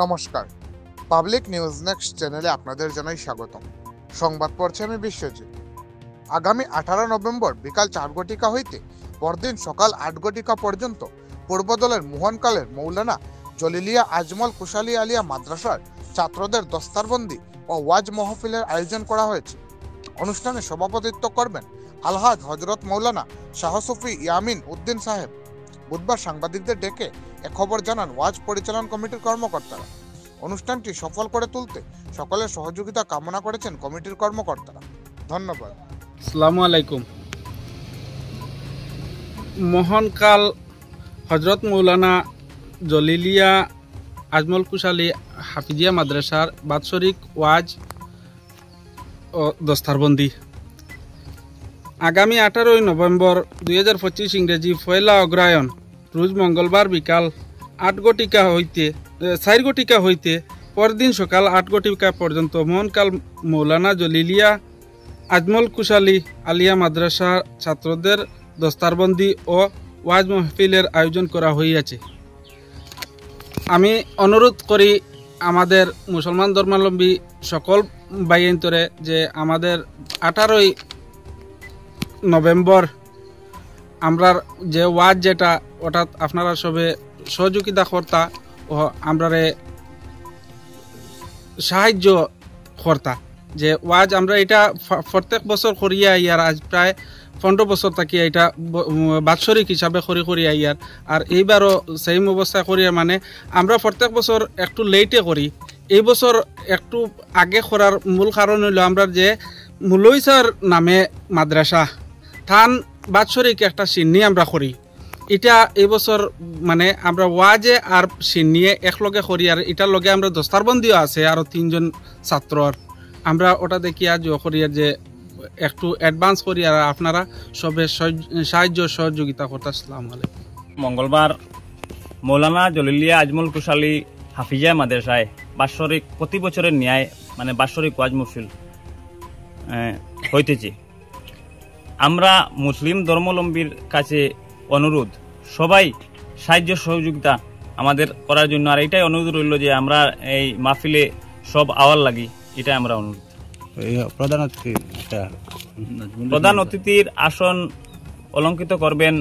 নমস্কার, public news next চ্যানেলে আপনাদের জানাই স্বাগতম। সংবাদ পড়ছে আমি বিশ্বজিৎ। আগামী 18 নভেম্বর বিকাল 4 ঘটিকা হইতে পরদিন সকাল 8 ঘটিকা পর্যন্ত পূর্বদলের মোহনকালের মৌলানা জলিলিয়া আজমল কুশালী আলিয়া মাদ্রাসার ছাত্রদের দস্তারবন্দি ও ওয়াজ মাহফিলের আয়োজন করা হয়েছে। অনুষ্ঠানে সভাপতিত্ব করবেন আলহাজ হজরত মৌলানা শাহ সুফি ইয়ামিন উদ্দিন সাহেব। বুধবার সাংবাদিকদের ডেকে এ খবর জানান ওয়াজ পরিচালন কমিটির কর্মকর্তারা। অনুষ্ঠানটি সফল করে তুলতে সকলের সহযোগিতা কামনা করেছেন কমিটির কর্মকর্তারা। ধন্যবাদ। আসসালামু আলাইকুম। মোহনকাল হজরত মৌলানা জলিলিয়া আজমল কুশালী হাফিজিয়া মাদ্রাসার বাৎসরিক ওয়াজ ও দস্তারবন্দি আগামী 18 নভেম্বর 2025 ইংরেজি 1 অগ্রহায়ণ রোজ মঙ্গলবার বিকাল 4 ঘটিকা হইতে পরদিন সকাল 8 ঘটিকা পর্যন্ত মোহনকাল মৌলানা জলিলিয়া আজমল কুশালী আলিয়া মাদ্রাসা ছাত্রদের দস্তারবন্দি ও ওয়াজ মাহফিলের আয়োজন করা হইয়াছে। আমি অনুরোধ করি আমাদের মুসলমান ধর্মাবলম্বী সকল ভাইয়েন্তরে যে আমাদের 18 নভেম্বর আমরা যে ওয়াজ যেটা অর্থাৎ আপনারা সবে সহযোগিতা কর্তা ও আমরারে সাহায্য কর্তা যে ওয়াজ আমরা এটা প্রত্যেক বছর করিয়া ইয়ার আজ প্রায় 15 বছর থাকি এটা বাৎসরিক হিসাবে করি ইয়ার আর এইবারও সেম অবস্থা করিয়া মানে আমরা প্রত্যেক বছর একটু লেটে করি। এই বছর একটু আগে করার মূল কারণ হইল আমরা যে মুলইসার নামে মাদ্রাসা থান বাৎসরিক একটা সিন্নি আমরা করি। এটা এই বছর মানে আমরা ওয়াজে আর সিন্নিয়ে একলগে করি আর এটার লগে আমরা দস্তারবন্দিও আছে আরও 3 জন ছাত্রর আমরা ওটা দেখি আজ করি যে একটু অ্যাডভান্স করি আর আপনারা সবে সাহায্য সহযোগিতা করতে। আসসালামু আলাইকুম। মঙ্গলবার মৌলানা জলিলিয়া আজমল কুশালী হাফিজিয়া মাদ্রাসায় বাৎসরিক প্রতি বছরের ন্যায় মানে বাৎসরিক ওয়াজ মাহফিল হইতেছে। আমরা মুসলিম ধর্মাবলম্বীর কাছে অনুরোধ সবাই সাহায্য সহযোগিতা আমাদের করার জন্য আর এটাই অনুরোধ রইল যে আমরা এই মাহফিলে সব আওয়ার লাগি এটাই আমরা অনুরোধ। প্রধান অতিথির আসন অলঙ্কৃত করবেন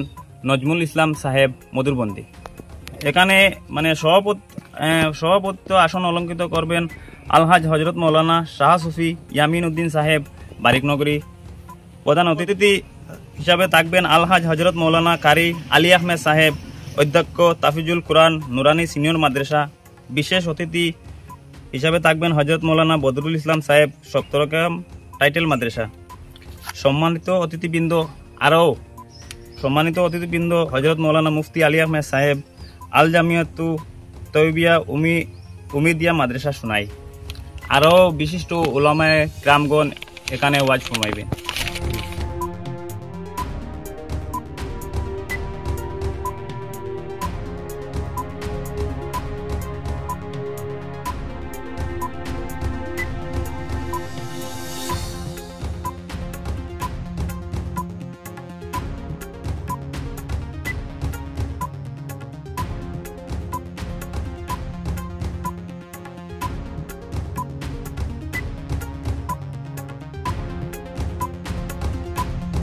নজমুল ইসলাম সাহেব মধুরবন্দি। এখানে মানে সভাপতিত্ব আসন অলঙ্কৃত করবেন আলহাজ হজরত মৌলানা শাহ সুফি ইয়ামিন উদ্দিন সাহেব বারিকনগরী। প্রধান অতিথি হিসাবে থাকবেন আলহাজ হজরত মৌলানা কারি আলী আহমেদ সাহেব অধ্যক্ষ তাফিজুল কুরআন নুরানি সিনিয়র মাদ্রাসা। বিশেষ অতিথি হিসাবে থাকবেন হজরত মৌলানা বদরুল ইসলাম সাহেব সপ্তরকাম টাইটেল মাদ্রাসা। সম্মানিত অতিথিবৃন্দ হজরত মৌলানা মুফতি আলী আহমেদ সাহেব আল জামিয়াতু তৈবিয়া উমিদিয়া মাদ্রাসা শোনাই। আরও বিশিষ্ট উলামায়ে কিরামগণ এখানে ওয়াজ ফরমাইবেন।